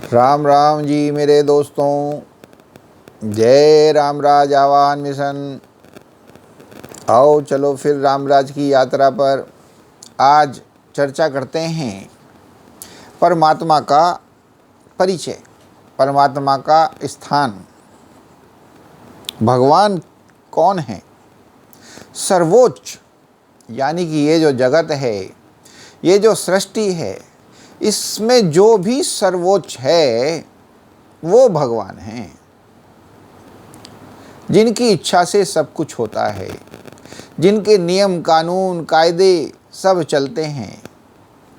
राम राम जी मेरे दोस्तों, जय रामराज आह्वान मिशन। आओ चलो फिर रामराज की यात्रा पर आज चर्चा करते हैं परमात्मा का परिचय, परमात्मा का स्थान। भगवान कौन है? सर्वोच्च, यानी कि ये जो जगत है, ये जो सृष्टि है, इसमें जो भी सर्वोच्च है वो भगवान हैं, जिनकी इच्छा से सब कुछ होता है, जिनके नियम कानून कायदे सब चलते हैं।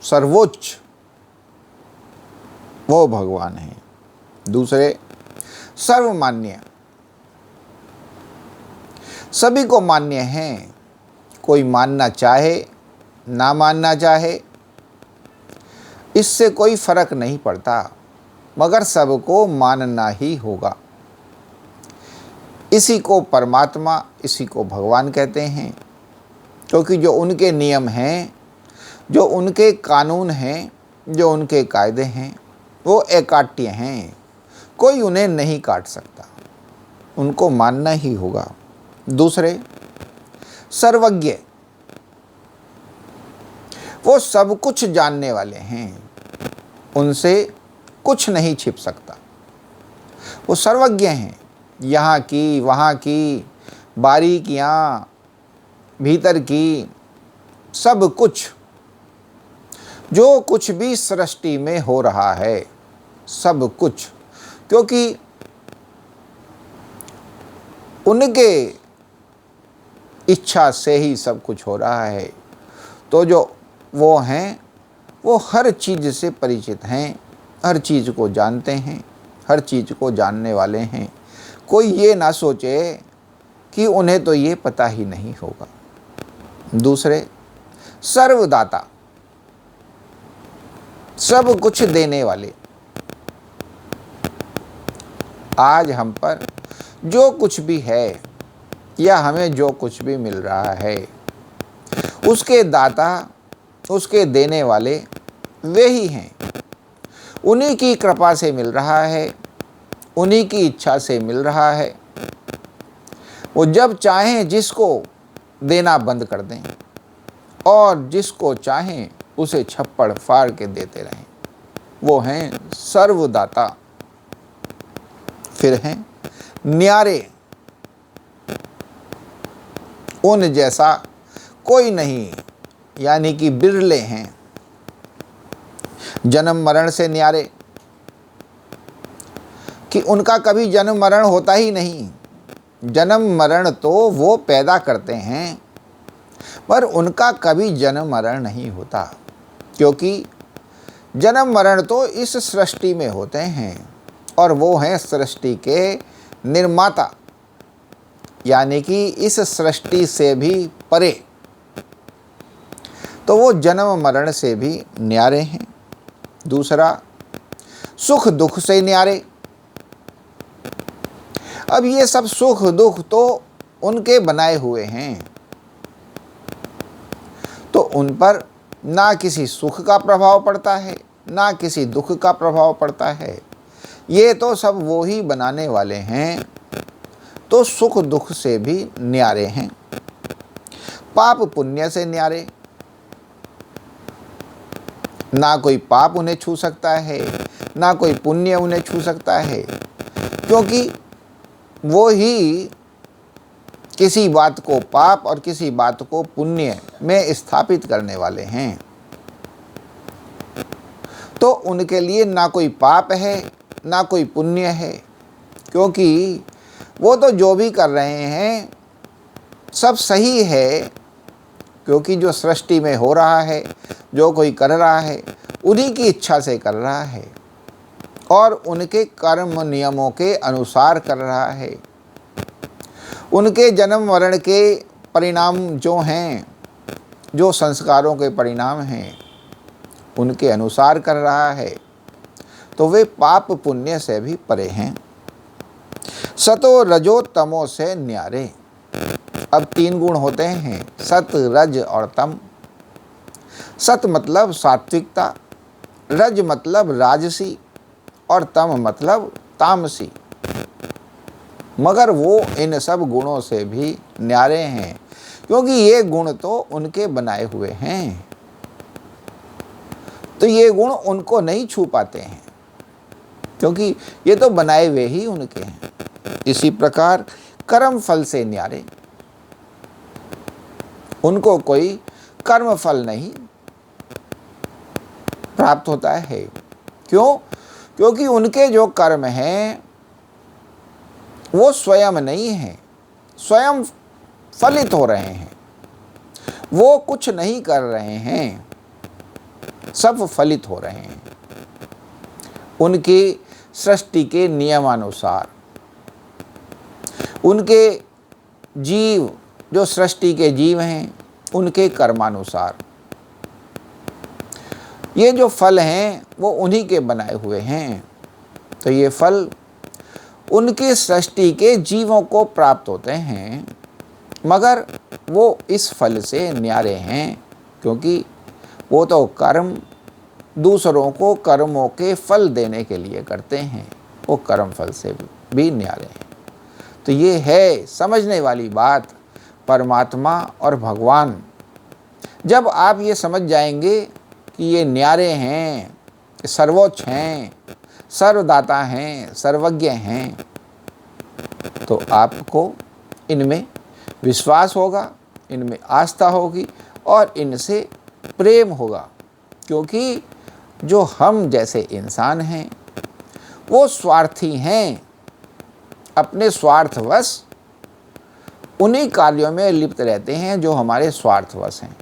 सर्वोच्च वो भगवान हैं। दूसरे, सर्वमान्य, सभी को मान्य हैं। कोई मानना चाहे ना मानना चाहे, इससे कोई फर्क नहीं पड़ता, मगर सबको मानना ही होगा। इसी को परमात्मा, इसी को भगवान कहते हैं, क्योंकि जो उनके नियम हैं, जो उनके कानून हैं, जो उनके कायदे हैं, वो अकाट्य हैं। कोई उन्हें नहीं काट सकता, उनको मानना ही होगा। दूसरे, सर्वज्ञ, वो सब कुछ जानने वाले हैं, उनसे कुछ नहीं छिप सकता। वो सर्वज्ञ हैं, यहाँ की वहाँ की बारीकियाँ, भीतर की सब कुछ, जो कुछ भी सृष्टि में हो रहा है, सब कुछ, क्योंकि उनके इच्छा से ही सब कुछ हो रहा है। तो जो वो हैं, वो हर चीज़ से परिचित हैं, हर चीज़ को जानते हैं, हर चीज़ को जानने वाले हैं। कोई ये ना सोचे कि उन्हें तो ये पता ही नहीं होगा। दूसरे, सर्वदाता, सब कुछ देने वाले। आज हम पर जो कुछ भी है या हमें जो कुछ भी मिल रहा है, उसके दाता, उसके देने वाले वे ही हैं। उन्हीं की कृपा से मिल रहा है, उन्हीं की इच्छा से मिल रहा है। वो जब चाहें जिसको देना बंद कर दें और जिसको चाहें उसे छप्पड़ फाड़ के देते रहें। वो हैं सर्वदाता। फिर हैं न्यारे, उन जैसा कोई नहीं, यानी कि बिरले हैं। जन्म मरण से न्यारे, कि उनका कभी जन्म मरण होता ही नहीं। जन्म मरण तो वो पैदा करते हैं, पर उनका कभी जन्म मरण नहीं होता, क्योंकि जन्म मरण तो इस सृष्टि में होते हैं और वो हैं सृष्टि के निर्माता, यानी कि इस सृष्टि से भी परे। तो वो जन्म मरण से भी न्यारे हैं। दूसरा, सुख दुख से न्यारे। अब ये सब सुख दुख तो उनके बनाए हुए हैं, तो उन पर ना किसी सुख का प्रभाव पड़ता है, ना किसी दुख का प्रभाव पड़ता है। ये तो सब वो ही बनाने वाले हैं, तो सुख दुख से भी न्यारे हैं। पाप पुण्य से न्यारे, ना कोई पाप उन्हें छू सकता है, ना कोई पुण्य उन्हें छू सकता है, क्योंकि वो ही किसी बात को पाप और किसी बात को पुण्य में स्थापित करने वाले हैं। तो उनके लिए ना कोई पाप है, ना कोई पुण्य है, क्योंकि वो तो जो भी कर रहे हैं सब सही है, क्योंकि जो सृष्टि में हो रहा है, जो कोई कर रहा है, उन्हीं की इच्छा से कर रहा है और उनके कर्म नियमों के अनुसार कर रहा है। उनके जन्म मरण के परिणाम जो हैं, जो संस्कारों के परिणाम हैं, उनके अनुसार कर रहा है, तो वे पाप पुण्य से भी परे हैं। सतो रजो तमो से न्यारे। अब 3 गुण होते हैं, सत रज और तम। सत मतलब सात्विकता, रज मतलब राजसी और तम मतलब तामसी, मगर वो इन सब गुणों से भी न्यारे हैं, क्योंकि ये गुण तो उनके बनाए हुए हैं, तो ये गुण उनको नहीं छू पाते हैं, क्योंकि ये तो बनाए हुए ही उनके हैं। इसी प्रकार कर्म फल से न्यारे, उनको कोई कर्म फल नहीं प्राप्त होता है। क्यों? क्योंकि उनके जो कर्म हैं वो स्वयं नहीं हैं, स्वयं फलित हो रहे हैं, वो कुछ नहीं कर रहे हैं, सब फलित हो रहे हैं उनकी सृष्टि के नियमानुसार। उनके जीव जो सृष्टि के जीव हैं उनके कर्मानुसार ये जो फल हैं वो उन्हीं के बनाए हुए हैं, तो ये फल उनके सृष्टि के जीवों को प्राप्त होते हैं, मगर वो इस फल से न्यारे हैं, क्योंकि वो तो कर्म दूसरों को कर्मों के फल देने के लिए करते हैं, वो कर्म फल से भी न्यारे हैं। तो ये है समझने वाली बात, परमात्मा और भगवान। जब आप ये समझ जाएंगे कि ये न्यारे हैं, सर्वोच्च हैं, सर्वदाता हैं, सर्वज्ञ हैं, तो आपको इनमें विश्वास होगा, इनमें आस्था होगी और इनसे प्रेम होगा। क्योंकि जो हम जैसे इंसान हैं वो स्वार्थी हैं, अपने स्वार्थवश उन्हीं कार्यों में लिप्त रहते हैं जो हमारे स्वार्थवश हैं।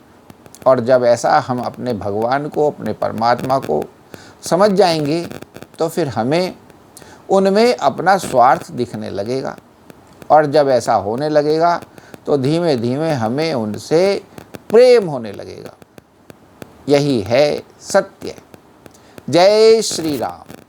और जब ऐसा हम अपने भगवान को, अपने परमात्मा को समझ जाएंगे तो फिर हमें उनमें अपना स्वार्थ दिखने लगेगा, और जब ऐसा होने लगेगा तो धीमे धीमे हमें उनसे प्रेम होने लगेगा। यही है सत्य। जय श्री राम।